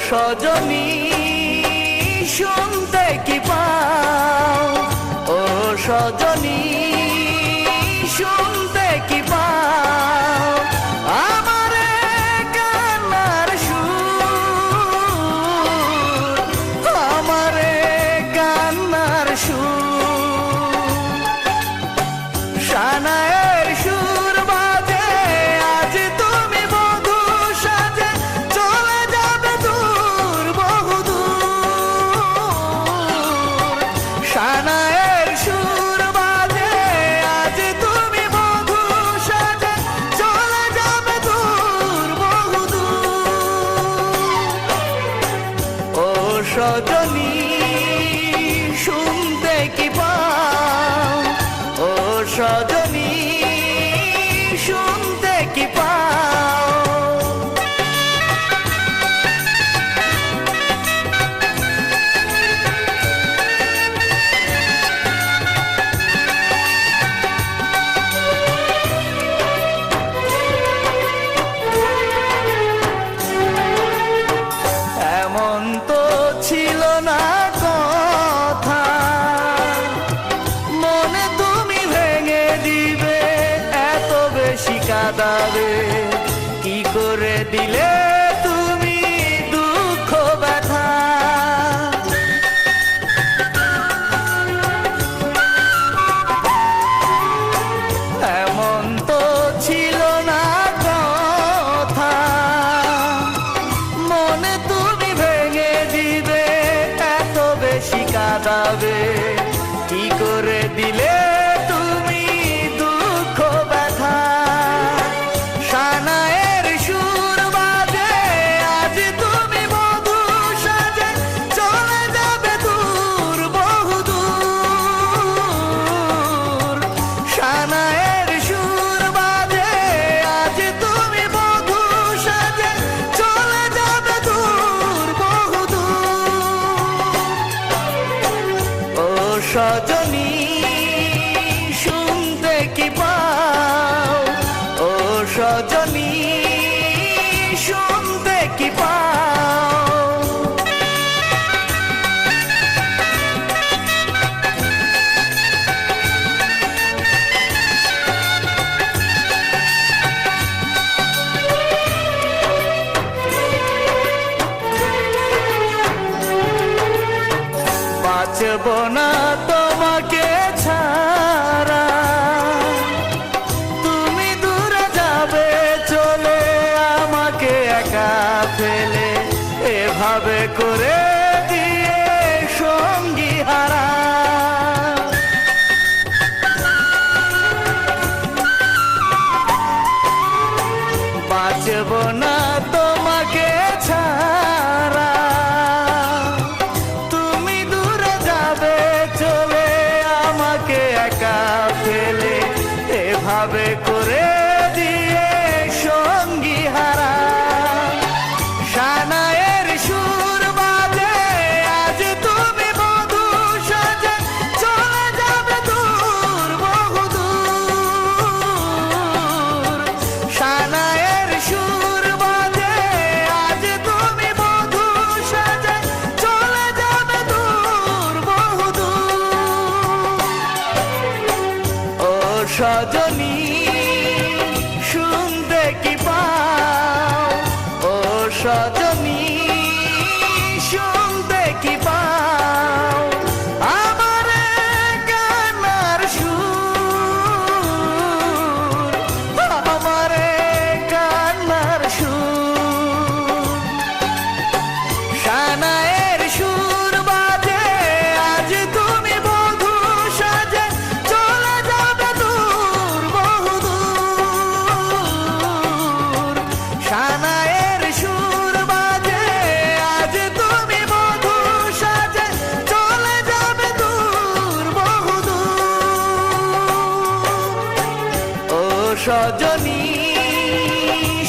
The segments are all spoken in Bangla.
সজনী শুনতে কি পাও, ও সজনী শুনতে কি পাও, আমারে কান্নার সুর, আমারে কান্নার সুর, শানায়ের সুর বাজে আজ তুমি বধূ সাজে চলে যাবে দূর বহুদূর, শানায়ের সুর বাজে আজ তুমি বধূ সাজে চলে যাবে দূর বহুদূর, ও সজনী শুনতে কি পাও, ও সজনী শুনতে কি পাও। এমন তো ছিল না কথা, মনে তুমি ভেঙে দিবে, এত বেশি কাঁদাবে, কি করে দিলে তুমি দুঃখ ব্যথা। এমন তো ছিল না কথা, মনে তুমি ভেঙে দিবে, এত বেশি কাঁদাবে, কি করে দিলে তুমি দুঃখ ব্যথা। শানায়ের সুর বাজে আজ তুমি বধূ সাজে চলে যাবে দূর বহুদূর, শানায়ের সুর বাজে আজ তুমি বধূ সাজে চলে যাবে দূর বহুদূর, ও সজনী শুনতে কি পাও, ও সজনী শুনতে কি পাও। বাঁচব না তোমাকে ছাড়া, তুমি দূরে যাবে চলে আমাকে একা ফেলে, এভাবে করে দিয়ে সঙ্গী হারা। বাঁচব না তোমাকে ছাড়া, তুমি দূরে যাবে চলে আমাকে একা ফেলে, এভাবে করে দিয়ে সঙ্গী হারা। শানায়ের সুর বাজে আজ তুমি বধূ সাজে চলে যাবে দূর বহুদূর, শানায়ের সুর বাজে আজ তুমি বধূ সাজে চলে যাবে দূর বহুদূর, ও সজনী শুনতে কি পাও, ও সজনী শুনতে কি পাও, আমারে কান্নার সুর, আমারে কান্নার সুর, শানায়ের সুর বাজে আজ তুমি বধূ সাজে চলে যাবে দূর বহুদূর, শানায়ের সুর বাজে আজ তুমি বধূ সাজে চলে যাবে দূর বহুদূর, ও সজনী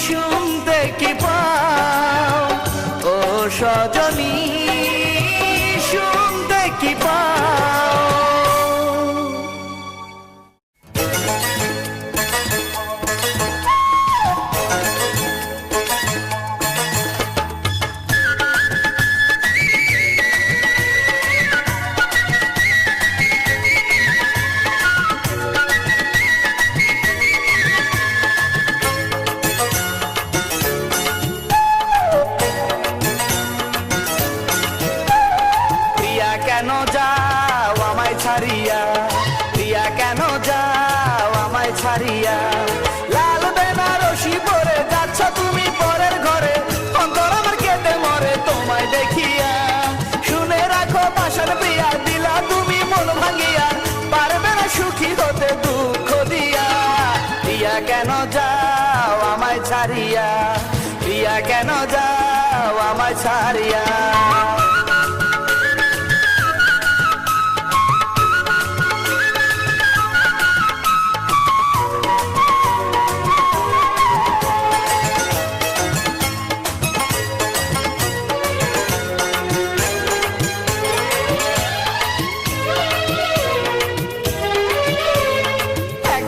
শুনতে কি পাও, ও সজনী শুনতে কি পাও। ছাড়িয়া, প্রিয়া কেন যাও আমায় ছাড়িয়া। লাল বেনারসি পরে যাচ্ছ তুমি পরের ঘরে, অন্তর আমার কেটে মরে তোমায় দেখিয়া। শুনে রাখো পাষাণ প্রিয়া, দিলা তুমি মন ভাঙিয়া, পারবে না সুখী হতে দুঃখ দিয়া। প্রিয়া কেন যাও আমায় ছাড়িয়া, প্রিয়া কেন যাও আমায় ছাড়িয়া।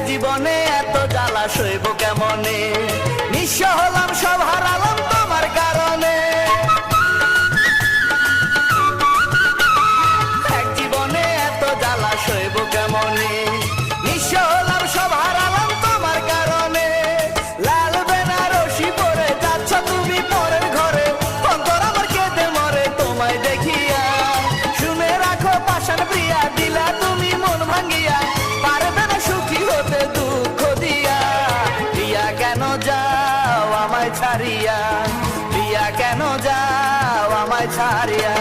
জীবনে এত জ্বালা সইব কেমনে, নিঃস্ব হলাম সব হারালাম তোমার কারণে। এক জীবনে এত জ্বালা সইব কেমনে, নিঃস্ব হলাম সব হারালাম তোমার কারণে। লাল বেনারসি পরে যাচ্ছ তুমি পরের ঘরে, অন্তর আমার কেঁদে মরে তোমায় দেখিয়া। শুনে রাখো পাষাণ প্রিয়া, দিলা তুমি মন ভাঙিয়া, পারবে না সুখী হতে দুঃখ দিয়া। প্রিয়া কেন যাও আমায় ছাড়িয়া, প্রিয়া কেন যাও আমায় ছাড়িয়া।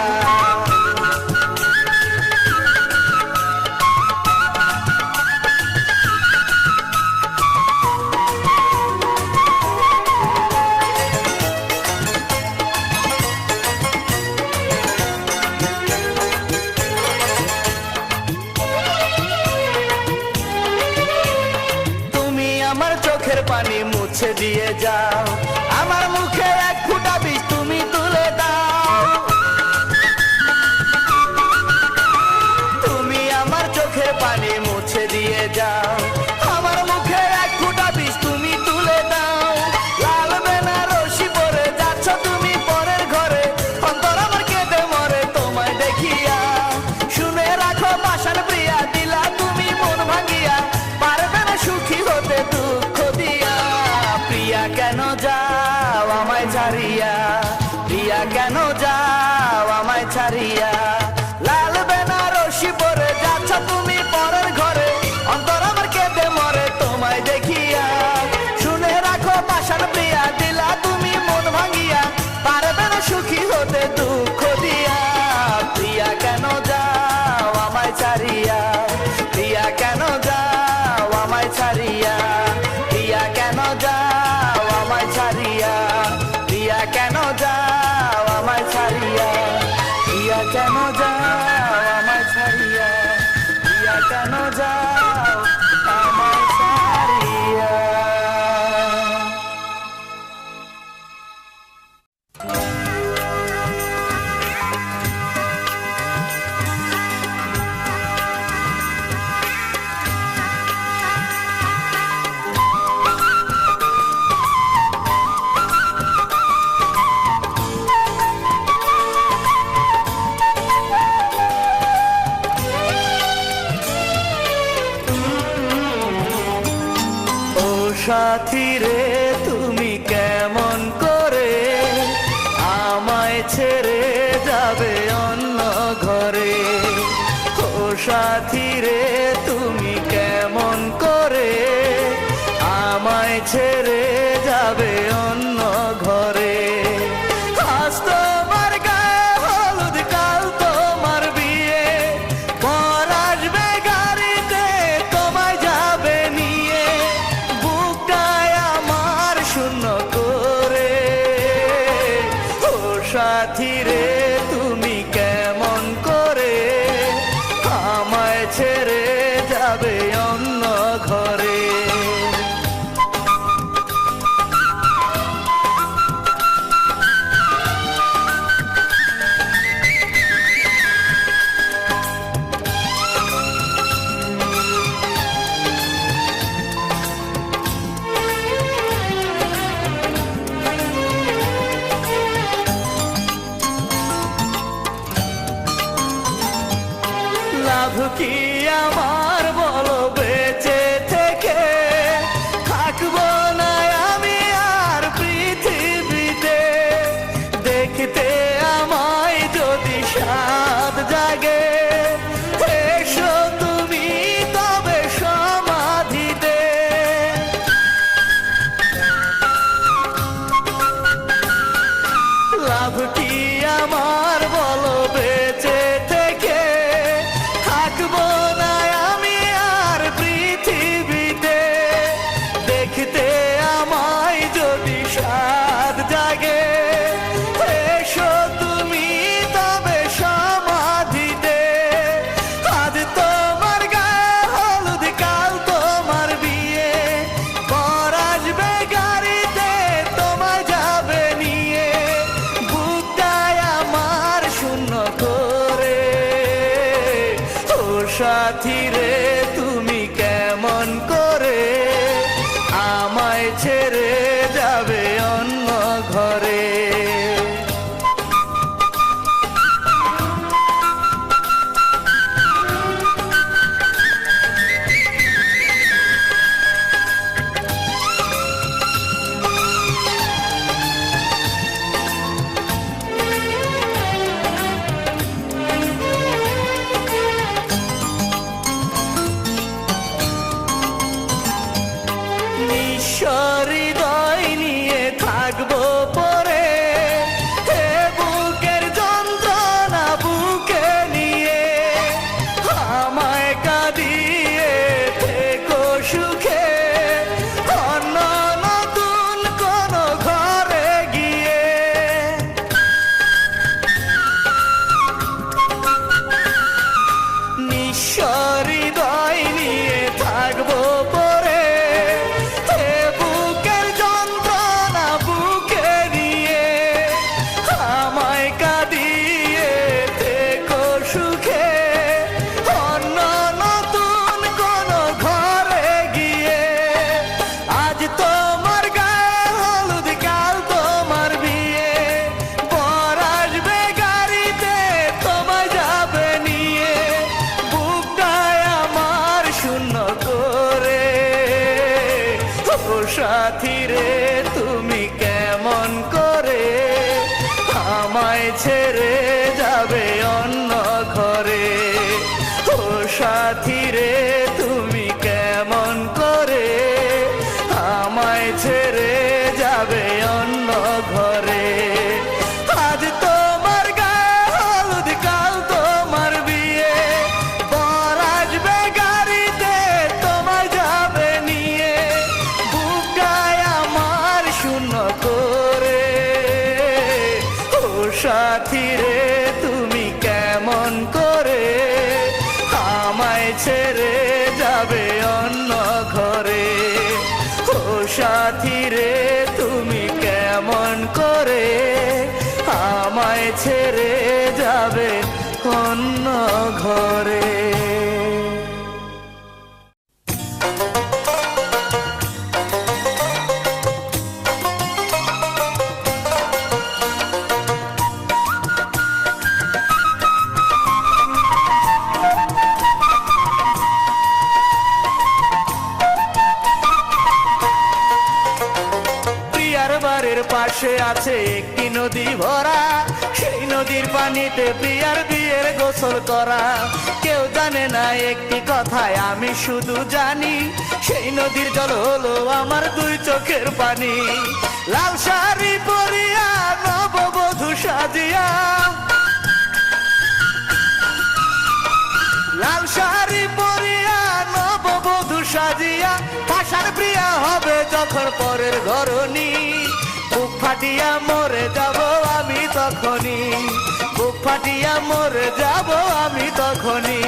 আমার চোখের পানি মুছে দিয়ে যাও, আমার মুখে এক ফোঁটা বিষ তুমি তুলে দাও। তুমি আমার চোখের পানি মুছে দিয়ে যাও, আমার মুখে এক ফোঁটা বিষ তুমি তুলে দাও। লাল বেনারসি পরে যাচ্ছ তুমি পরের ঘরে, অন্তর আমার কেঁদে মরে তোমায় দেখিয়া। শুনে রাখো পাষাণ প্রিয়া, দিলা তুমি মন ভাঙিয়া, পারবে না সুখী হতে দুঃখ দিয়া। প্রিয়া কেন যাও আমায় ছাড়িয়া, প্রিয়া কেন যাও আমায় ছাড়িয়া। লাল বেনারসি পরে যাচ্ছ তুমি পরের ঘরে, অন্তর আমার কেঁদে মরে তোমায় দেখিয়া। শুনে রাখো পাষাণ প্রিয়া, দিলা তুমি মন ভাঙিয়া, পারবে না সুখী হতে দুঃখ দিয়া। প্রিয়া কেন যাও আমায় ছাড়িয়া, প্রিয়া কেন যাও আমায় ছাড়িয়া। প্রিয়া কেন যাও আমায় ছাড়িয়া, প্রিয়া কেন যাও আমায় ছাড়িয়া। প্রিয়া কেন যাও আমায় ছাড়িয়া, প্রিয়া কেন যাও আমায় ছাড়িয়া। সাথী রে তুমি কেমন করে আমায় ছেড়ে যাবে অন্য ঘরে। ও সাথী রে তুমি কেমন করে আমায় ছেড়ে যাবে অন্য ঘরে। আজ তোমার গায়ে হলুদ, কাল তোমার বিয়ে, পর আসবে গাড়িতে তোমায় যাবে নিয়ে। বুকটায় আমার শূন্য করে, ও সাথী রে তুমি কেমন করে আমায় ছেড়ে যাবে অন্য ঘরে। লাভ কি আমার বলো বেঁচে থেকে, থাকবো না আমি আর পৃথিবীতে। দেখতে আমায় যদি সাত জাগে, এসো আমার বলো বেঁচে থেকে থাকবো না আমি আর পৃথিবীতে, দেখতে আমায় যদি সাধ জাগে, এসো তুমি তবে সমাধিতে। আজ তোমার গায়ে হলুদ, কাল তোমার বিয়ে, বর আসবে গাড়িতে তোমায় যাবে নিয়ে, বুকটায় আমার শূন্য করে। ও সাথী রে তুমি কেমন করে আমায় ছেড়ে যাবে অন্য ঘরে। হৃদয় নিয়ে থাকবো পরে, হে বুকের যন্ত্রণা বুকে নিয়ে, আমায় কাঁদিয়ে থেকো সুখে অন্য নতুন কোন ঘরে গিয়ে। হৃদয় নিয়ে থাকবো পরে, বুকের যন্ত্রণা বুকে নিয়ে, আমায় কাঁদিয়ে থেকো সুখে অন্য নতুন কোন ঘরে গিয়ে। আজ তোমার গায়ে হলুদ, কাল তোমার বিয়ে, বর আসবে গাড়িতে তোমায় যাবে নিয়ে, বুকটায় আমার শূন্য করে। ও সাথী রে তুমি কেমন করে আমায় ছেড়ে যাবে অন্য ঘরে। ও সাথী রে তুমি কেমন করে আমায় ছেড়ে যাবে অন্য ঘরে। আজ তোমার গায়ে হলুদ, কাল তোমার বিয়ে, বর আসবে গাড়িতে তোমায় যাবে নিয়ে, বুকটায় আমার শূন্য করে। ও সাথী রে তুমি কেমন করে আমায় ছেড়ে যাবে অন্য ঘরে। ও সাথী রে তুমি কেমন করে আমায় ছেড়ে যাবে অন্য ঘরে। বাড়ির পাশে আছে একটি নদী ভরা, সেই নদীর পানিতে প্রিয়ার বিয়ের গোসল করা। কেউ জানে না একটি কথায় আমি শুধু জানি, সেই নদীর জল হলো আমার দুই চোখের পানি। লাল শাড়ি পরিয়া নববধূ সাজিয়া, লাল শাড়ি পরিয়া নববধূ সাজিয়া, পাশার প্রিয়া হবে যখন পরের ঘরণী, বুক ফাটিয়া মরে যাব আমি তখনই, বুক ফাটিয়া মরে যাব আমি তখনই।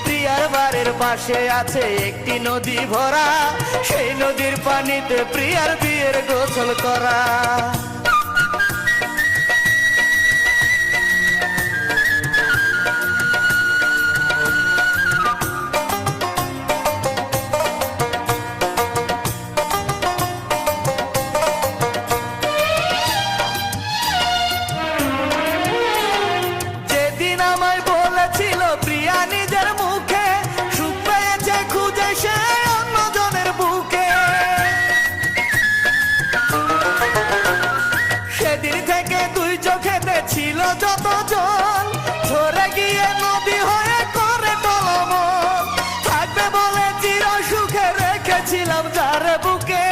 প্রিয়ার বাড়ির পাশে আছে একটি নদী ভরা, সেই নদীর পানিতে প্রিয়ার বিয়ের গোসল করা। ছিল যত জল ঝরে গিয়ে নদী হয়ে করে টলমল, থাকবে বলে চির সুখে রেখেছিলাম যারে বুকে,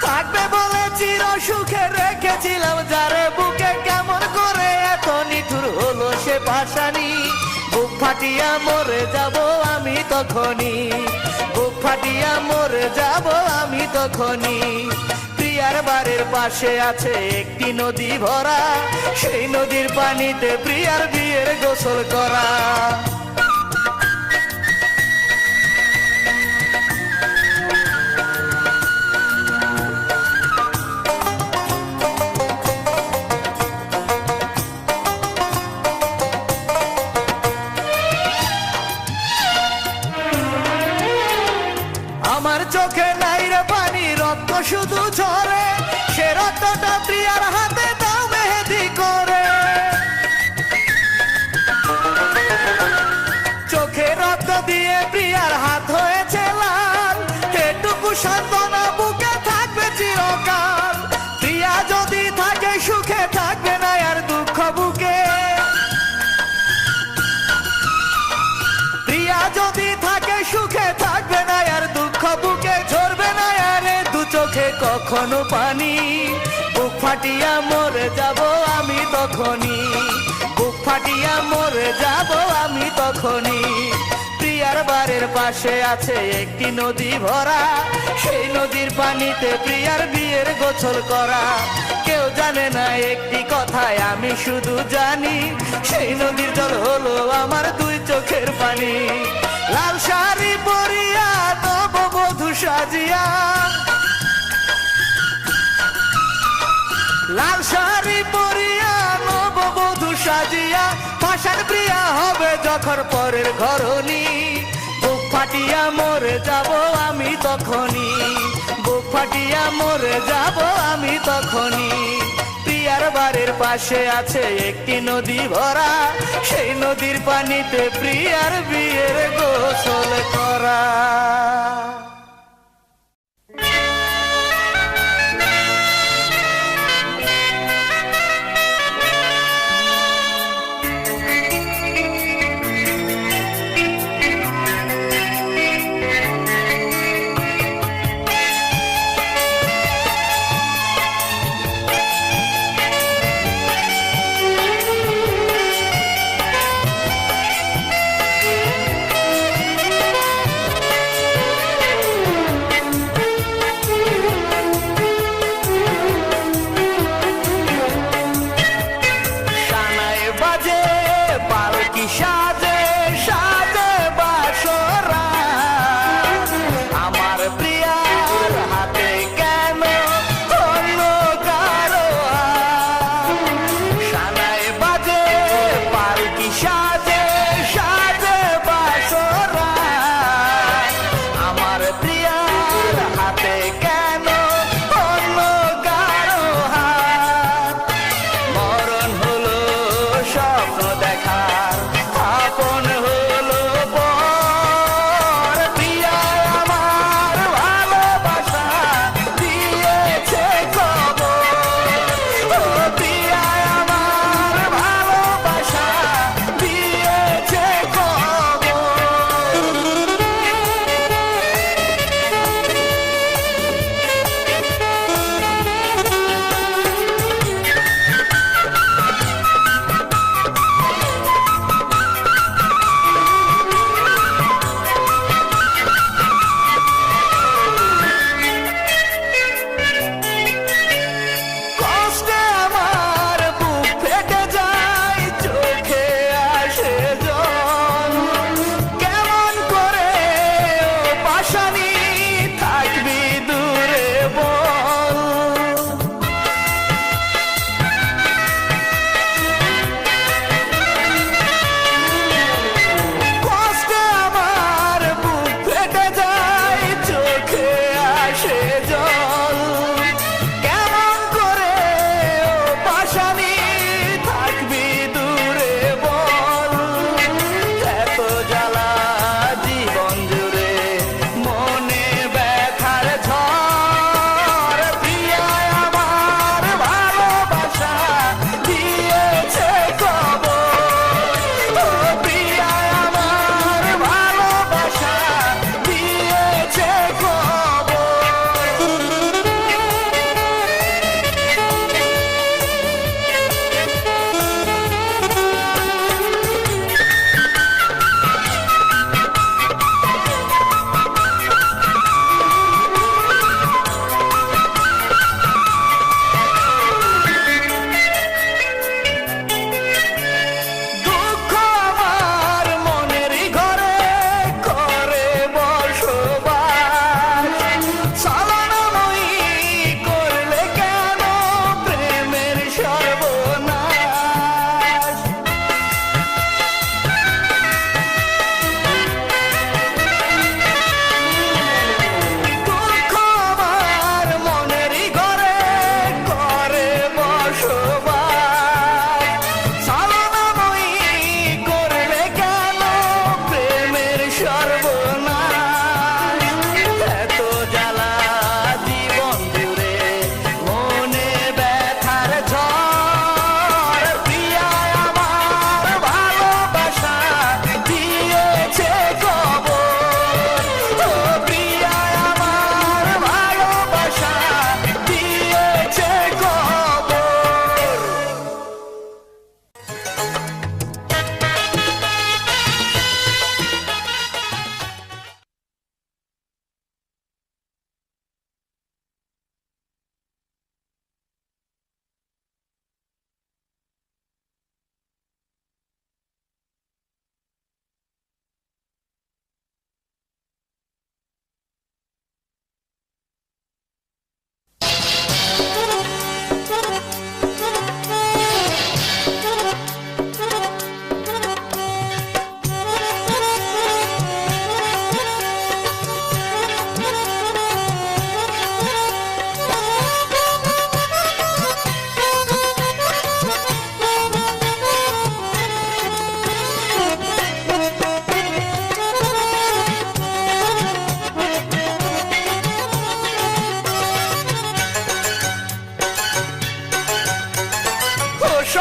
থাকবে বলে চির সুখে রেখেছিলাম যারে বুকে, কেমন করে এত নিঠুর হলো সে পাশানি। বুক ফাটিয়া মরে যাব আমি তখনই, বুক ফাটিয়া মরে যাব আমি তখনই। প্রিয়ার বাড়ির পাশে আছে একটি নদী ভরা, সেই নদীর পানিতে প্রিয়ার বিয়ের গোসল করা। আমার চোখে নাই রে পানি, রক্ত শুধু ঝরে, সে রক্তটা প্রিয়ার হাতে দাও মেহেদি করে। চোখে রক্ত দিয়ে প্রিয়ার হাত হয়েছে লাল, এটুকু সান্ত্বনা বুকে থাকবে চিরকাল। প্রিয়া যদি থাকে সুখে, থাকবে না আর দুঃখ বুকে। প্রিয়া যদি থাকে সুখে, থাকবে না আর দুঃখ বুকে। ঝরবে না আরে দু চোখে কখনো পানি, বুক ফাটিয়া মরে যাব আমি তখনই, বুক ফাটিয়া মরে যাব আমি তখনই। প্রিয়ার বাড়ির পাশে আছে একটি নদী ভরা, সেই নদীর পানিতে প্রিয়ার বিয়ের গোসল করা। কেউ জানে না একটি কথায় আমি শুধু জানি, সেই নদীর জল হলো আমার দুই চোখের পানি। লাল শাড়ি পরিয়া নববধূ সাজিয়া, লাল শাড়ি পরিয়া নববধূ সাজিয়া, পাষাণ প্রিয়া হবে যখন পরের ঘরণী। বুক ফাটিয়া মরে যাব আমি তখনই, বুক ফাটিয়া মরে যাব আমি তখনই। প্রিয়ার বাড়ির পাশে আছে একটি নদী ভরা, সেই নদীর পানিতে প্রিয়ার বিয়ের গোসল করা।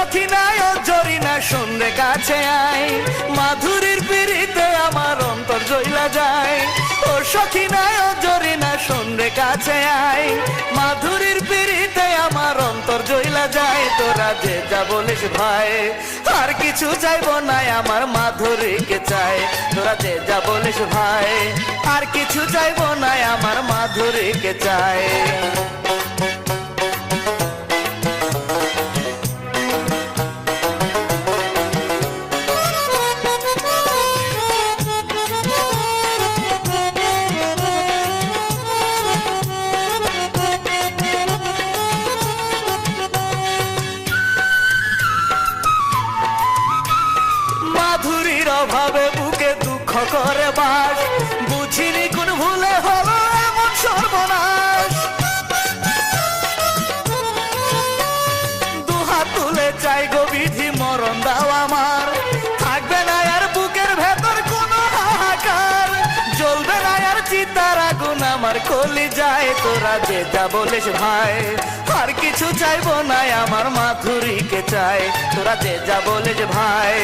সখী নাই ও জরিনা শুনরে কাছে আয়, মাধুরীর পিড়িতে আমার অন্তর জ্বলা যায়। ও সখী নাই ও জরিনা শুনরে কাছে আয়, মাধুরীর পিড়িতে আমার অন্তর জ্বলা যায়। তোরা যে যা বলিস ভাই, আর কিছু চাইবো না আমার মাধুরীকে চাই। তোরা যে যা বলিস ভাই, আর কিছু চাইবো না আমার মাধুরীকে চাই। মাধুরীর অভাবে বুকে দুঃখ করে বাস, বুঝিনি কোন ভুলে হলো এমন সর্বনাশ। দুহাত তুলে চাই গো বিধি মরণ দাও আমার, থাকবে না আর বুকের ভেতর কোনো হাহাকার, জ্বলবে না আর চিতার আগুন আমার কলি যায়। তোরা যে যা বলিস ভাই, আর কিছু চাইবো না আমার মাধুরীকে চাই। তোরা যে যা বলিস ভাই,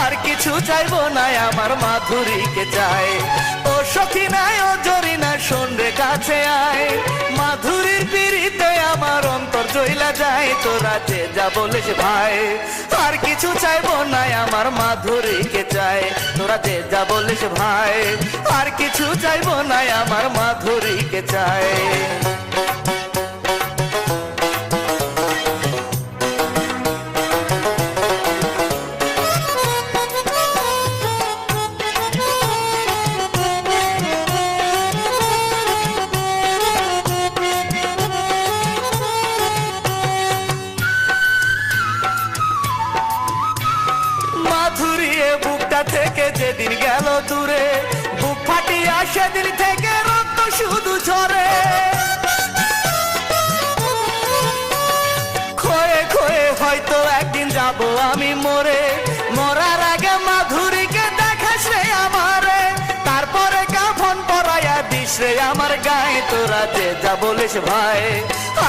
আর কিছু চাইবো না আমার মাধুরীকে চাই। ও সখী নাই ও জরিনা শুনরে কাছে আয়, মাধুরীর পিড়িতে আমার অন্তর জ্বলা যায়। তোরা যে যা বলিস ভাই, আর কিছু চাইবো না আমার মাধুরীকে চাই। তোরা যে যা বলিস ভাই, আর কিছু চাইবো না আমার মাধুরীকে চাই। মাধুরী বুকটা থেকে যেদিন গেল দূরে, বুক ফাটিয়া সেদিন থেকে রক্ত শুধু ঝরে। খয়ে খয়ে হয়তো একদিন যাব আমি মরে, মরার আগে মাধুরীকে দেখাস রে আমারে, তারপরে কাফন পরাইয়া দিস রে আমার গায়ে। তোরা যে যা বলিস ভাই,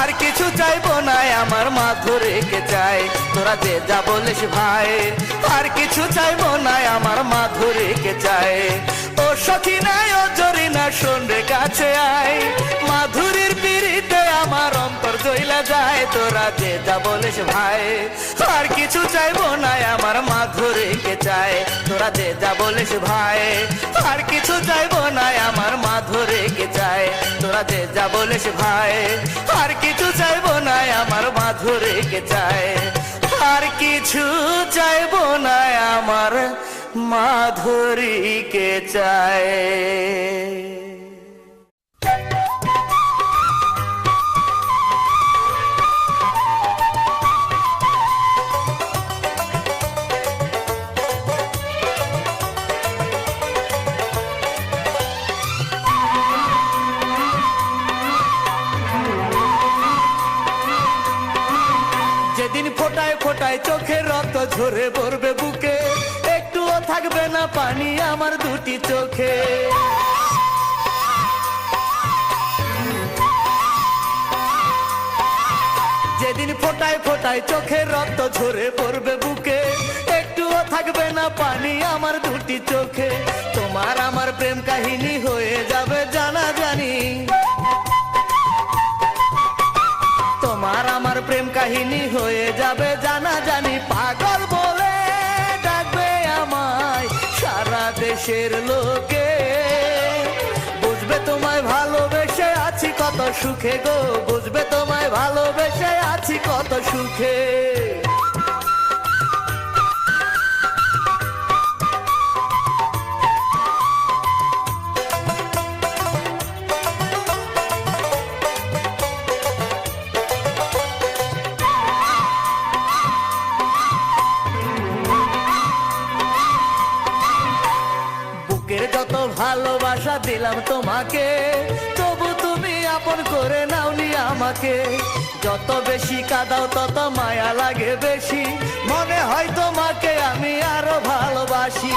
আর কিছু চাইবো না আমার মাধুরীকে চাই। তোরা যে যা বলিস ভাই, আর কিছু চাইবো না আমার মাধুরীকে চাই। ও সখী নাই ও জরিনা শুনরে কাছে আয়, মাধুরীর পিড়িতে আমার অন্তর জ্বলা যায়। তোরা যে যা বলিস ভাই, আর কিছু চাইবো না আমার মাধুরীকে চাই। তোরা যে যা বলিস ভাই, আর কিছু চাইবো না আমার মাধুরীকে চাই। তোরা যে যা বলিস ভাই, আর কিছু চাইবো না আমার মাধুরীকে চাই। আর কিছু চাইবো না আমার মাধুরীকে চাই। যেদিন ফোটায় ফোটায় চোখের রক্ত ঝরে পড়বে বুকে, একটুও থাকবে না পানি আমার দুটি চোখে। যেদিন ফোটায় ফোটায় চোখের রক্ত ঝরে পড়বে বুকে, একটুও থাকবে না পানি আমার দুটি চোখে। তোমার আমার প্রেম কাহিনী হয়ে যাবে জানা জানি, তোমার আমার প্রেম কাহিনী হয়ে যাবে জানা জানি। পাগল বলে ডাকবে আমায় সারা দেশের লোকে, বুঝবে তোমায় ভালোবেসে আছি কত সুখে গো, বুঝবে তোমায় ভালোবেসে আছি কত সুখে। যত ভালোবাসা দিলাম তোমাকে, তবু তুমি আপন করে নাওনি আমাকে। যত বেশি কাঁদাও তত মায়া লাগে বেশি, মনে হয় তোমাকে আমি আরো ভালোবাসি।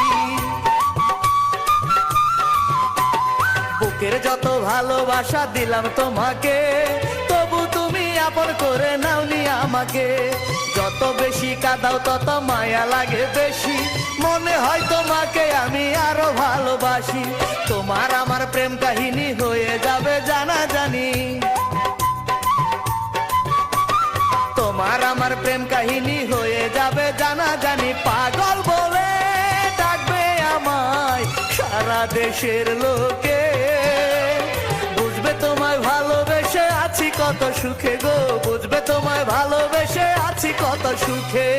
বুকের যত ভালোবাসা দিলাম তোমাকে, তবু তুমি আপন করে নাওনি আমাকে, যত বেশি কাঁদাও তত মায়া লাগে বেশি, মনে হয় তোমাকে আমি আরো ভালোবাসি। তোমার আমার প্রেম কাহিনী হয়ে যাবে জানাজানি, তোমার আমার প্রেম কাহিনী হয়ে যাবে জানাজানি। পাগল বলে ডাকবে আমায় সারা দেশের লোকে, বুঝবে তোমায় ভালোবেসে আছি কত সুখে গো, বুঝবে তোমায় ভালোবেসে আছি কত সুখে।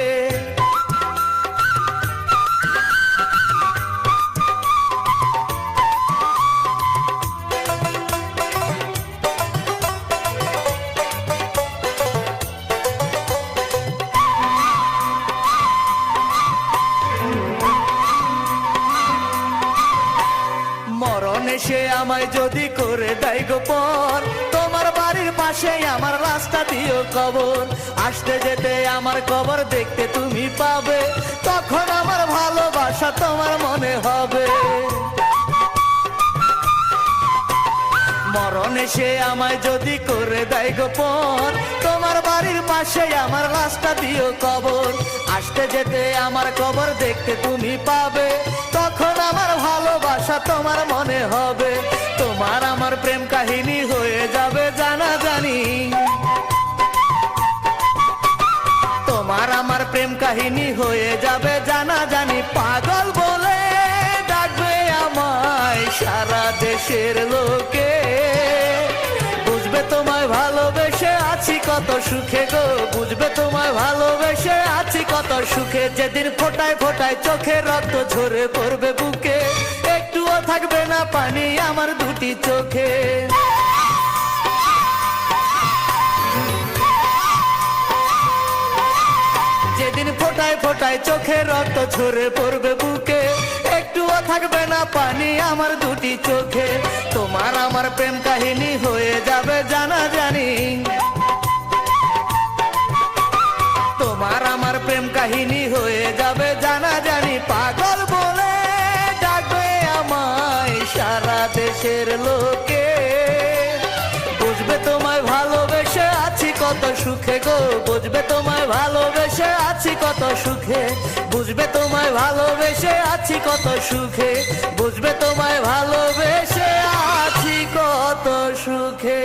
মরণ এসে আমায় যদি করে দেয় গোপন, তোমার বাড়ির পাশে আমার রাস্তা দিও কবর, আসতে যেতে আমার কবর দেখতে তুমি পাবে, তখন আমার ভালোবাসা তোমার মনে হবে। মরণ এসে আমায় যদি করে দেয় গোপন, তোমার বাড়ির পাশে আমার রাস্তা দিও কবর, আসতে যেতে আমার কবর দেখতে তুমি পাবে, তখন আমার ভালোবাসা তোমার মনে হবে। তোমার আমার প্রেম কাহিনী হয়ে যাবে জানাজানি, তোমার আমার প্রেম কাহিনী হয়ে যাবে জানাজানি। পাগল বলে ডাকবে আমায় সারা দেশের লোকে, বুঝবে তোমায় ভালোবেসে আছি কত সুখে গো, বুঝবে তোমায় ভালোবেসে আছি কত সুখে। যেদিন ফোটায় ফোটায় চোখে রক্ত ঝরে পড়বে বুকে, একটুও থাকবে না পানি আমার দুটি চোখে। যেদিন ফোটায় ফোটায় চোখে রক্ত ঝরে পড়বে বুকে, একটুও থাকবে না পানি আমার দুটি চোখে। তোমার আমার প্রেম কাহিনী হয়ে যাবে জানাজানি, তোমার আমার প্রেম কাহিনী হয়ে যাবে জানাজানি। পাগল বলে ডাকবে আমায় সারা দেশের লোকে, বুঝবে তোমায় ভালোবেসে আছি কত সুখে গো, বুঝবে তোমায় ভালোবেসে আছি কত সুখে, বুঝবে তোমায় ভালোবেসে আছি কত সুখে, বুঝবে তোমায় ভালোবেসে আছি কত সুখে।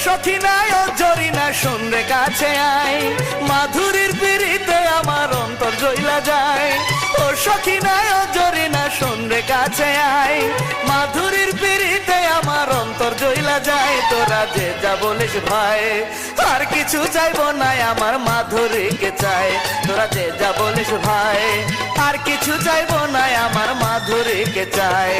সখী নাই ও জরিনা শুনরে কাছে আয়, মাধুরীর পিড়িতে আমার অন্তর জইলা যায়। ও সখী নাই ও জরিনা শুনরে কাছে আয়, মাধুরীর পিড়িতে আমার অন্তর জইলা যায়। তোরা যে যা বলিস ভাই আর কিছু চাইবো না আমার মাধুরীকে চাই, তোরা যে যা বলিস ভাই আর কিছু চাইবো না আমার মাধুরীকে চাই।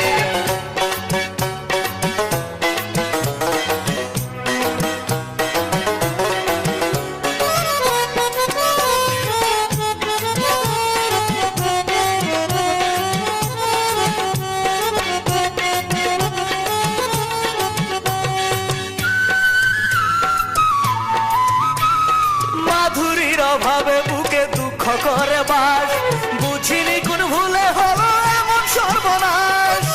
মাধুরীর অভাবে বুকে দুঃখ করে বাস, বুঝিনি কোন ভুলে হলো এমন সর্বনাশ।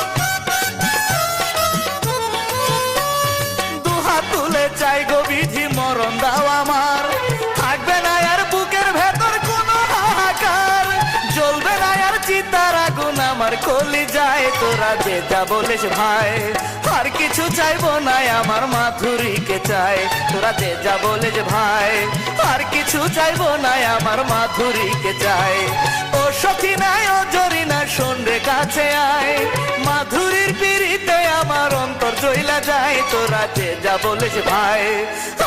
দুহাত তুলে চাই গো বিধি মরণ দাও আমার, থাকবে না আর বুকের ভেতর কোনো হাহাকার, জ্বলবে না আর চিতার আগুন আমার কলি যায়। তোরা যে যা বলিস ভাই আর কিছু চাইবো না আমার মাধুরীকে চাই, তোরা যে যা বলিস ভাই আর কিছু চাইবো না আমার মাধুরীকে চাই। ও সখী নাই ও জরিনা শুনরে কাছে আয়, মাধুরীর পিড়িতে আমার অন্তর জইলা যায়। তোরা যে যা বলিস ভাই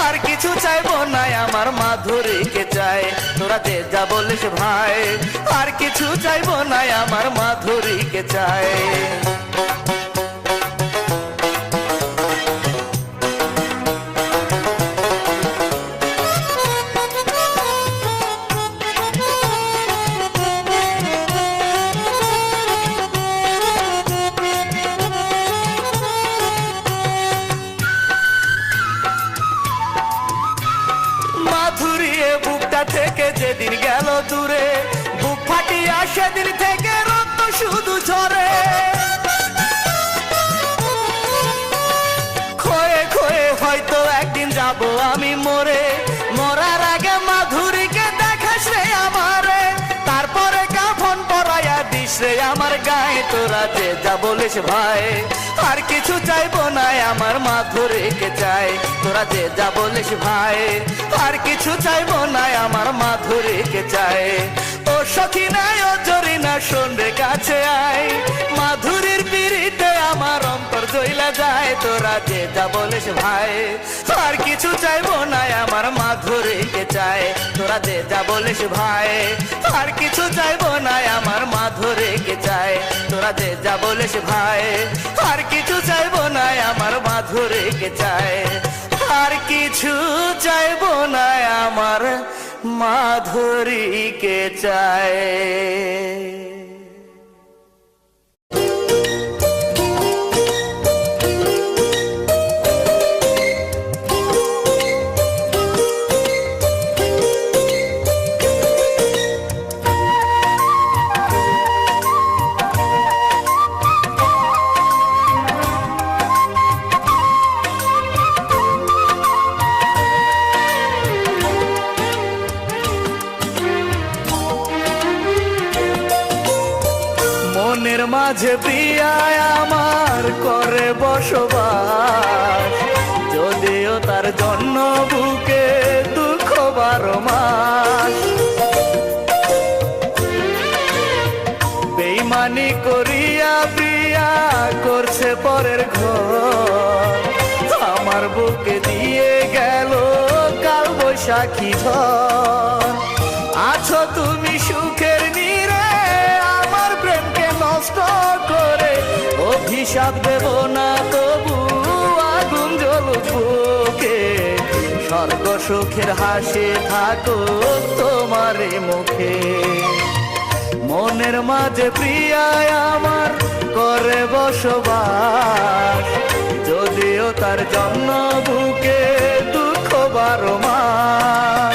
আর কিছু চাইবো না আমার মাধুরীকে চাই, তোরা যে যা বলিস ভাই আর কিছু চাইবো না আমার মাধুরীকে চাই। বুকটা থেকে যেদিন গেল দূরে, বুক ফাটিয়া সেদিন থেকে রক্ত শুধু ঝরে। খয়ে খয়ে হয়তো একদিন যাব আমি মরে, মরার আগে মাধুরীকে দেখাস রে আমারে, তারপরে কাফন পরাইয়া দিস রে আমার গায়ে। তোরা যে যা বলিস ভাই, আর কিছু চাইবো না আমার মাধুরীকে চাই। তোরা যে যা বলিস ভাই, আর কিছু চাইবো না আমার মাধুরীকে চাই। ও সখী নাই ও জরি না শোন রে কাছে আয়, মাধুরীর পিড়িতে আমার অন্তর জ্বলা যায়। তোরা যে যা বলিস ভাই, আর কিছু চাইবো না আমার মাধুরীকে চাই। তোরা যে যা বলিস ভাই, আর কিছু চাইবো না আমার মাধুরীকে চাই। তোরা যে যা বলিস ভাই, আর কিছু চাইবো না আমার মাধুরীকে চাই। আর কিছু চাইবো না আমার মাধুরীকে চাই। মনের মাঝে প্রিয়া আমার করে বসবাস, যদিও তার জন্য বুকে দুঃখ 12 মাস। বেইমানি করিয়া প্রিয়া করছে পরের ঘর, আমার বুকে দিয়ে গেল কাল বৈশাখী ঝড়। আছো তুমি সুখের নীড়ে আমার প্রেমকে নষ্ট করে, অভিশাপ দেব না তবু আগুন জ্বলুক বুকে। স্বর্গ সুখের হাসি থাকো তোমার মুখে। মনের মাঝে প্রিয়া আমার করে বসবাস, যদিও তার জন্য বুকে দুঃখ 12 মাস।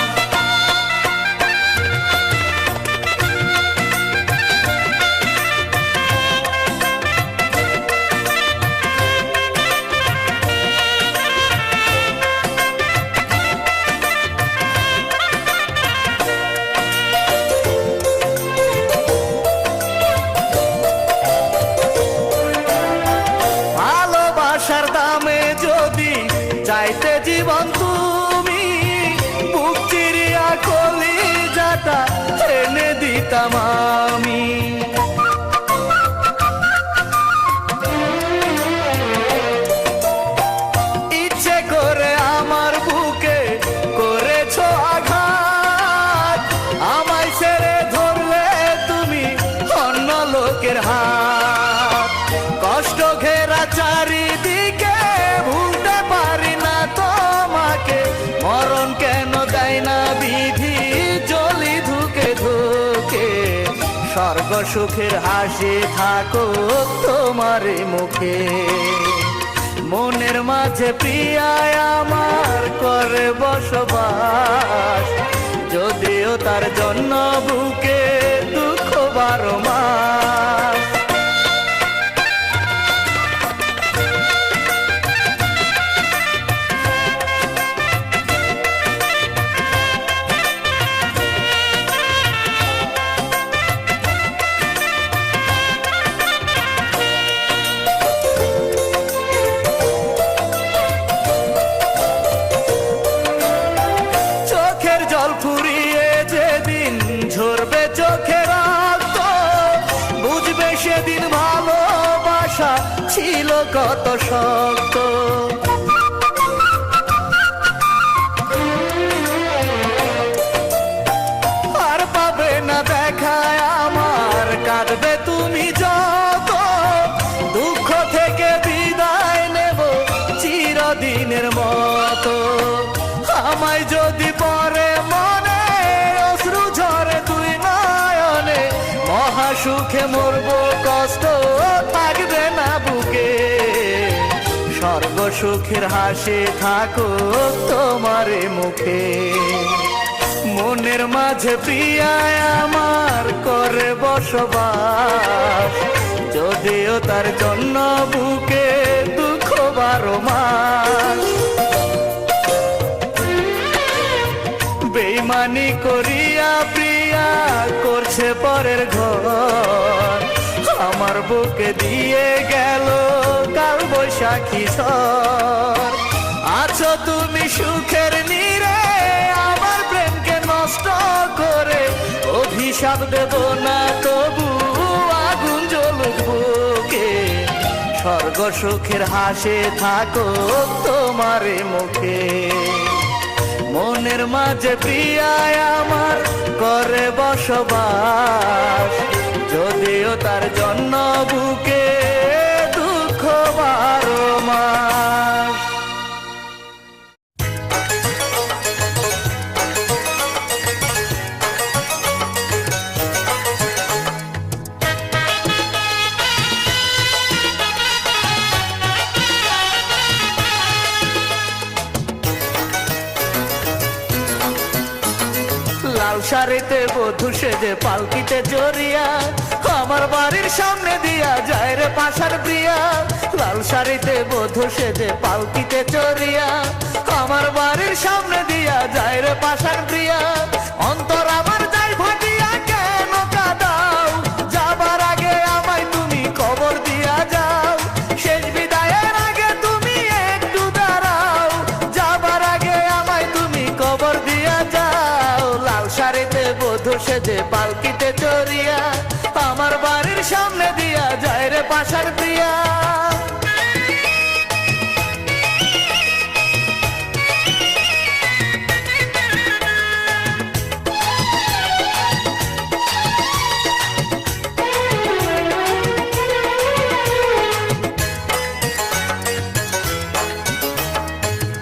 ভালোবাসার দামে যদি চাইতে জীবন তুমি, বুক চিরিয়া কলিজাটা এনে দিতাম আমি। ইচ্ছে করে আমার বুকে করেছো আঘাত, আমায় ছেড়ে ধরলে তুমি অন্য লোকের হাত। কষ্ট ঘেরা চারিদিকে ভুলতে পারি না তোমাকে, মরণ কেন দেয় না বিধি জ্বলি ধুকে ধুকে। স্বর্গ সুখের হাসি থাকো তোমার মুখে। মনের মাঝে প্রিয়া আমার করে বসবাস, যদিও তার জন্য বুকে দুঃখ 12 মাস। জল ফুরিয়ে যেদিন ঝরবে চোখের রক্ত, বুঝবে সেদিন ভালোবাসা ছিল কত শক্ত। আর পাবে না দেখায় আমার, কাঁদবে তুমি যত, দুঃখ থেকে বিদায় নেব চিরদিনের মতো। আমায় যদি পরে মনে অশ্রু ঝরে তুই নয়নে, মহাসুখে মরবো কষ্ট থাকবে না বুকে। স্বর্গ সুখের হাসি থাকো তোমার মুখে। মনের মাঝে প্রিয়ায় আমার করে বসবাস, যদিও তার জন্য বুকে দুঃখ 12 মাস। বেইমানি করিয়া প্রিয়া করছে পরের ঘর, আমার বুকে দিয়ে গেল কাল বৈশাখী ঝড়। আছো তুমি সুখের নীড়ে আমার প্রেমকে নষ্ট করে, অভিশাপ দেব না তবু আগুন জ্বলুক বুকে। স্বর্গ সুখের হাসে থাকো তোমারে মুখে, মনের মাঝে প্রিয়ায় আমার করে বসবাস, যদিও তার জন্য বুকে দুঃখ 12 মাস। লাল শাড়িতে বধূ সেজে পালকিতে জড়িয়া আমার বাড়ির সামনে দিয়া যায় রে পাশার প্রিয়া। লাল শাড়িতে বধূ সেজে পালকিতে চড়িয়া আমার বাড়ির সামনে দিয়া যায় রে পাশার প্রিয়া। অন্তর আমার যায় ফাটিয়া কেন কাঁদাও, যাবার আগে আমায় তুমি খবর দিয়া যাও। শেষ বিদায়ের আগে তুমি একটু দাঁড়াও, যাবার আগে আমায় তুমি খবর দিয়া যাও। লাল শাড়িতে বধূ সেজে পালকিতে চড়িয়া আমার বাড়ির সামনে দিয়া যায় রে পাশার প্রিয়া।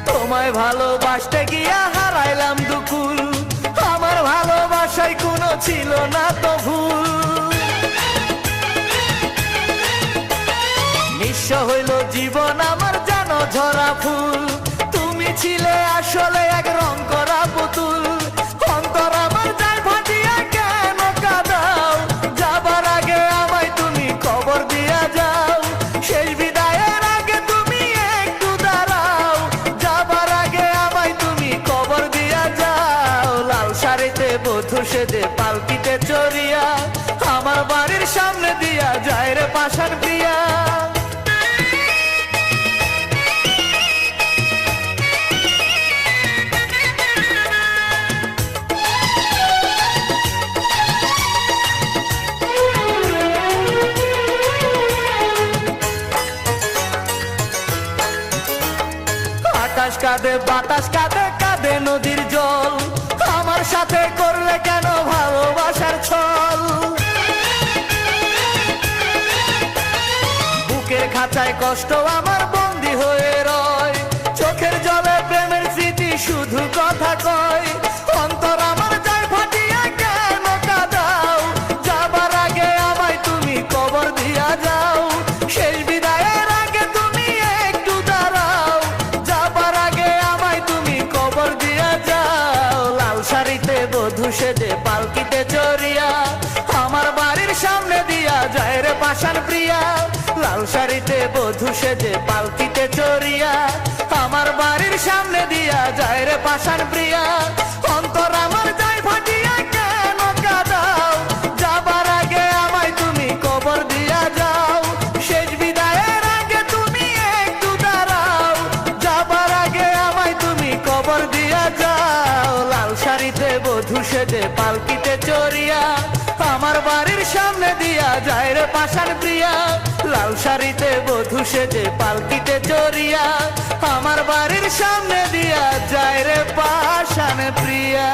তোমায় ভালোবাসতে গিয়া হারাইলাম দুকুল, আমার ভালোবাসায় কোনো ছিল না তো ভুল। নিঃস্ব হইল জীবন আমার জানো ঝরা ফুল, তুমি ছিলে আসলে এক রং করা পুতুল। অন্তর আমার যায় ফাটিয়া কেন কাঁদাও, যাবার আগে আমায় তুমি খবর দিয়া যাও। শেষ বিদায়ের আগে তুমি একটু দাঁড়াও, যাবার আগে আমায় তুমি খবর দিয়া যাও। লাল শাড়িতে বধূ সেজে পালকিতে চড়িয়া আমার বাড়ির সামনে দিয়া যায় রে পাশার প্রিয়া। আকাশ কাঁদে বাতাস কাঁদে কাঁদে নদীর জল, আমার সাথে করলে কেন ভালোবাসার ছল। বুকের খাঁচায় কষ্ট আমার বন্দী হয়ে রয়, চোখের জলে প্রেমের স্মৃতি শুধু কথা কয়। অন্তর আমার যায় ফাটিয়া কেন কাঁদাও, যাবার আগে আমায় তুমি খবর দিয়া যাও। শেষ বিদায়ের আগে তুমি একটু দাঁড়াও, যাবার আগে আমায় তুমি খবর দিয়া যাও। লাল শাড়িতে বধূ সেজে পালকিতে চড়িয়া আমার বাড়ির সামনে দিয়া যায় রে পাশান প্রিয়া। লাল শাড়িতে বধূ সেজে পালকিতে চড়িয়া আমার বাড়ির সামনে দিয়া যায় রে পাশান প্রিয়া। অন্তর আমার যায় ফাটিয়া কেন কাঁদাও, যাবার আগে আমায় তুমি খবর দিয়া যাও। শেষ বিদায়ের আগে তুমি একটু দাঁড়াও, যাবার আগে আমায় তুমি খবর দিয়া যাও। লাল শাড়িতে বধূ সেজে পালকিতে চড়িয়া আমার বাড়ির সামনে দিয়া যায় রে পাশান প্রিয়া। লাল শাড়িতে বধূ সেজে পালকিতে চড়িয়া আমার বাড়ির সামনে দিয়া যায় রে পাশান প্রিয়া।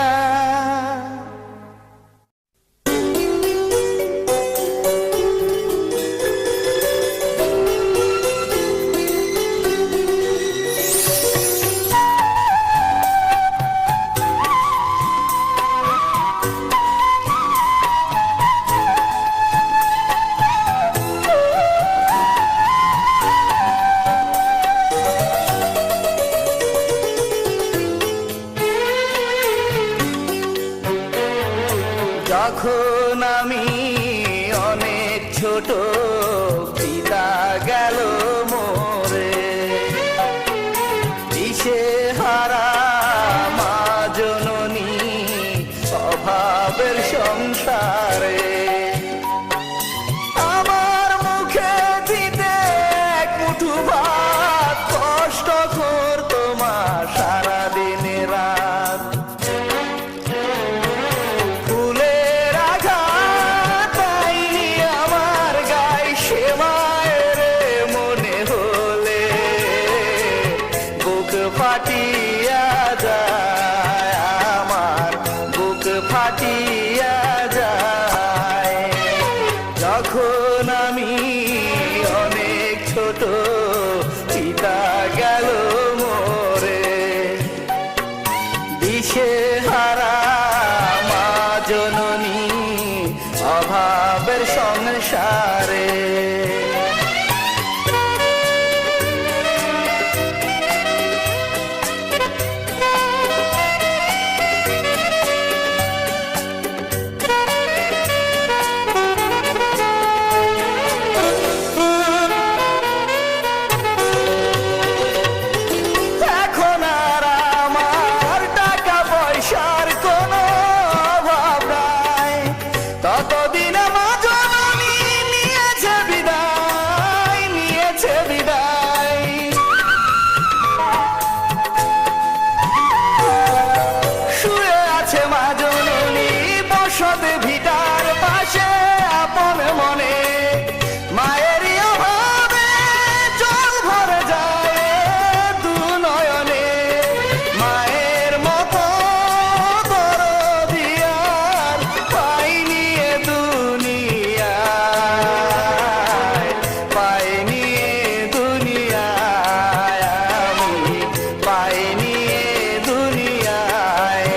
ফাটিয়া যায়, আমার বুক ফাটিয়া যায়। যখন আমি অনেক ছোট, পিতা গেল মোরে, দিশেহারা মা জননী অভাবের সংসারে। এখন আর আমার টাকা পয়সার কোনো অভাব নাই, ততদিন মা জননী নিয়েছে বিদায়, নিয়েছে বিদায়। শুয়ে আছে মা জননী বসতে ভিটার পাশে আপন মনে, মায়েরই অভাবে জল ভরে যায় দু নয়নে। মায়ের মতো দরদি আর পাইনি এ দুনিয়ায়, পাইনি এ দুনিয়ায়, আমি পাইনি এ দুনিয়ায়।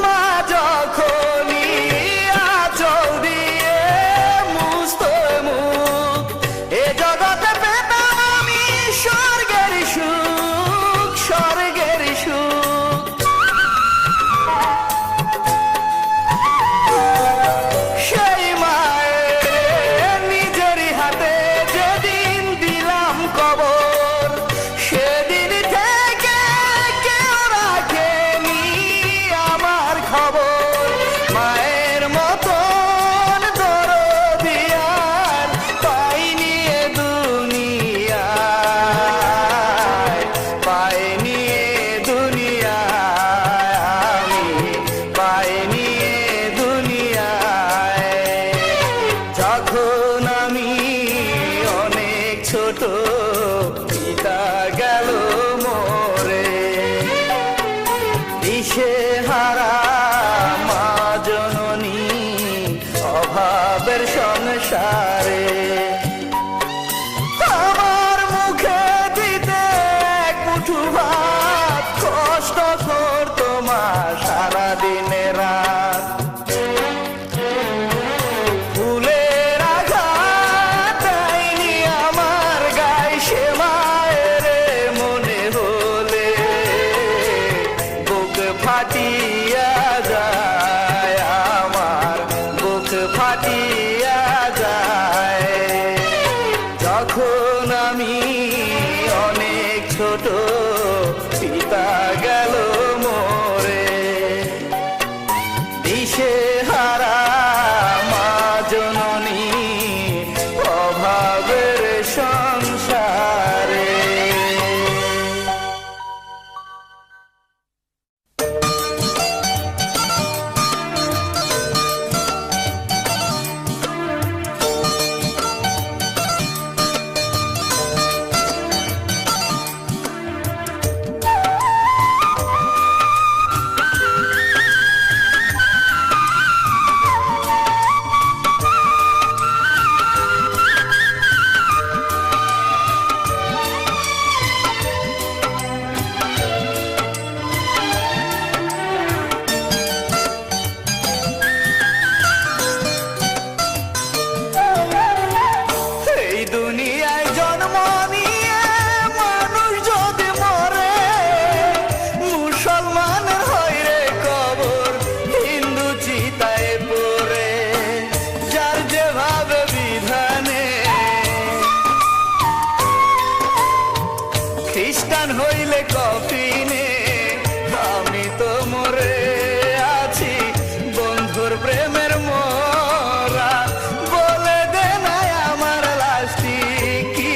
মা যখনই আঁচল দিয়ে মুছতো মুখ, এ জগতে পেতাম আমি স্বর্গের সুখ, স্বর্গের সুখ। সেই মায়ের নিজেরই হাতে যেদিন দিলাম কবর, সেদিন থেকে কেউ রাখেনি আমার খবর। মায়ের মতন দরদি আর পাইনি এ দুনিয়ায়, পাইনি এ দুনিয়ায়, আমি পাইনি এ দুনিয়ায়। যখন আমি অনেক ছোট, পিতা গেল মোরে, দিশেহারা মা জননী অভাবের সংসারে। আমার মুখে দিতে এক মুঠো ভাত কষ্ট করতো মা সারা দিনে রাত। ফুলের আঘাত দেয়নি আমার গায়ে, সে মায়ের মনে হলে বুক ফাটিয়া যায়, আমার বুক ফাটিয়া যায়। যখন আমি অনেক ছোট, পিতা গেল মোরে, দিশেহারা মা জননী অভাবের সংসারে। খ্রিস্টান হইলে কফিনে, আমি তো মরে আছি বন্ধুর প্রেমের মরা। বলে দে না আমার লাশটি কি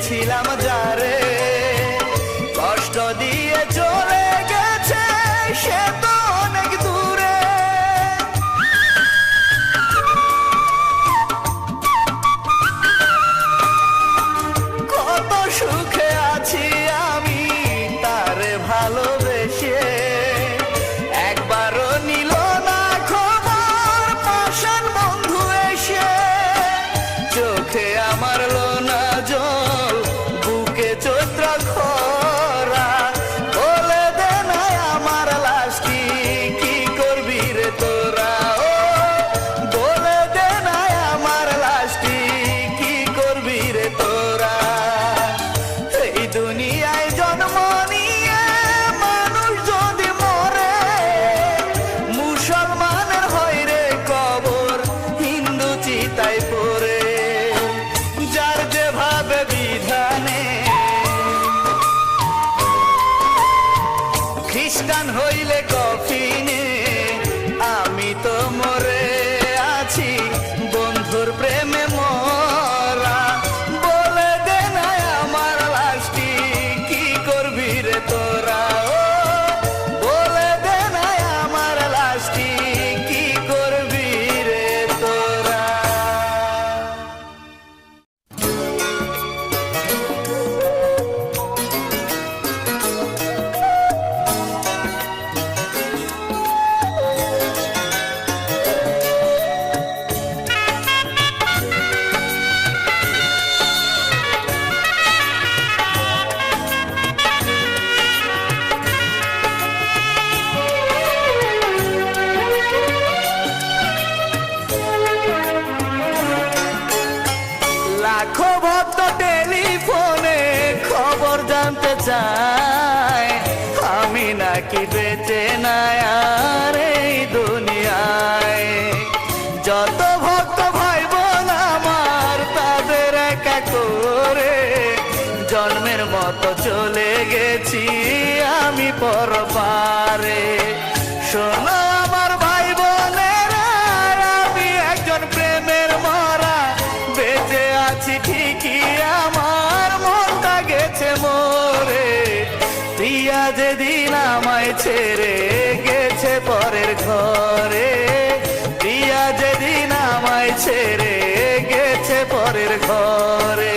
পেয়েছিলাম যারে, কষ্ট দিয়ে চলে গেছে সে তো অনেক দূরে। কত সুখে আছি আমি তারে ভালোবেসে, একবারও নিল না খবর পাষাণ বন্ধু এসে। চোখে আমার লোনা জল, বুকে চৈত্র খরা, বলে দে না আমার লাশটি কি করবি রে তোরা। ও বলে দে না আমার লাশটি কি করবি রে তোরা। এই দুনিয়ায় জন্ম নিয়ে মানুষ যদি মরে, মুসলমানের হয় রে কবর হিন্দু চিতায় পড়ে। যার যেভাবে বিধানে, খ্রিস্টান হইলে কফিনে, আমি তো মরে আছি বন্ধুর প্রেমে মরা। বলে দে না আমার লাশটি কি করবি রে তোরা। ও বলে দে না আমার লাশটি কি করবি রে তোরা। লাখো ভক্ত টেলিফোনে খবর জানতে চায়, আমি নাকি বেঁচে নাই আর এই দুনিয়ায়। যত ভক্ত ভাই বোন আমার তাদের একা করে, জন্মের মতো চলে গেছি আমি পরপারে। শোনো আমার ভাই বোনেরা, আমি একজন প্রেমের মরা, বেঁচে আছি ঠিকই আমার মনটা গেছে মরে। প্রিয়া যেদিন আমায় ছেড়ে গেছে পরের ঘরে, প্রিয়া যেদিন আমায় ছেড়ে গেছে পরের ঘরে।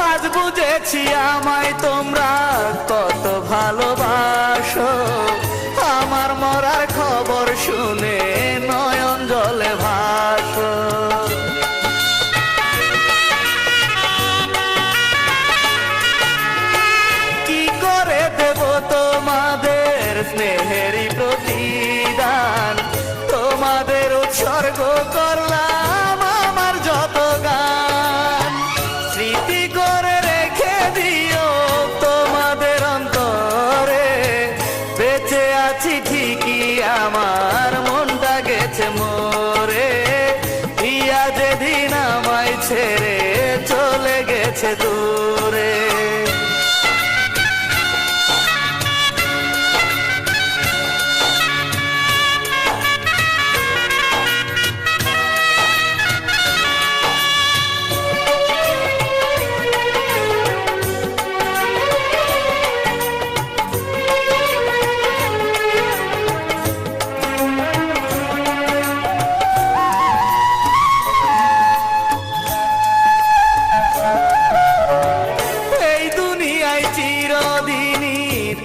আজ বুঝেছি আমায় তোমরা কত ভালোবাসো, আমার মরার খবর শুনে নয়ন জলে ভাসো। কি করে দেব তোমাদের স্নেহেরই প্রতিদান, তোমাদের উৎসর্গ করলাম আমার যত গান। স্মৃতি করে রেখে দিও তোমাদের অন্তরে, বেঁচে আছি ঠিকই আমার মনটা গেছে মরে। প্রিয়া যেদিন আমায় ছেড়ে চলে গেছে দূরে।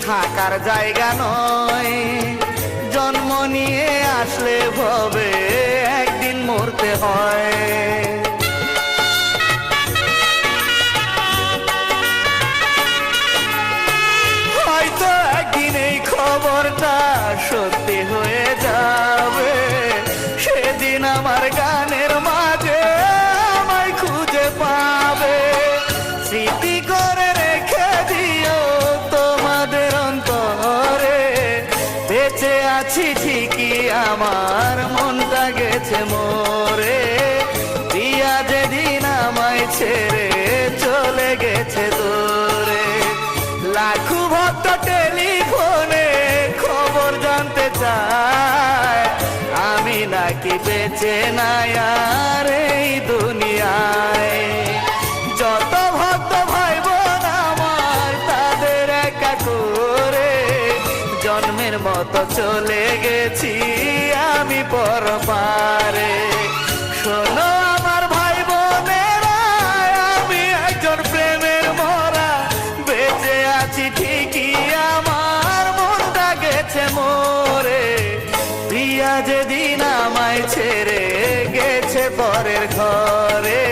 থাকার জায়গা নয়, জন্ম নিয়ে আসলে ভবে একদিন মরতে হয়। হয়তো একদিন এই খবরটা সত্যি হয়ে যাবে, সেদিন আমার গানের মাঝে আমায় খুঁজে পাবে। স্মৃতি করে আমার মনটা গেছে মোরে, প্রিয়া যেদিন আমায় ছেড়ে চলে গেছে দূরে। লাখো ভক্ত টেলিফোনে খবর জানতে চায়, আমি নাকি বেঁচে নাই আর এই দুনিয়ায়। যত ভক্ত ভাই বোন আমার তাদের একা করে, জন্মের মতো চলে গেছি আমি পরপারে। শোনো আমার ভাই বোনেরা, আমি একজন প্রেমের মরা, বেঁচে আছি ঠিকই আমার মনটা গেছে মোরে, প্রিয়া যেদিন আমায় ছেড়ে গেছে পরের ঘরে।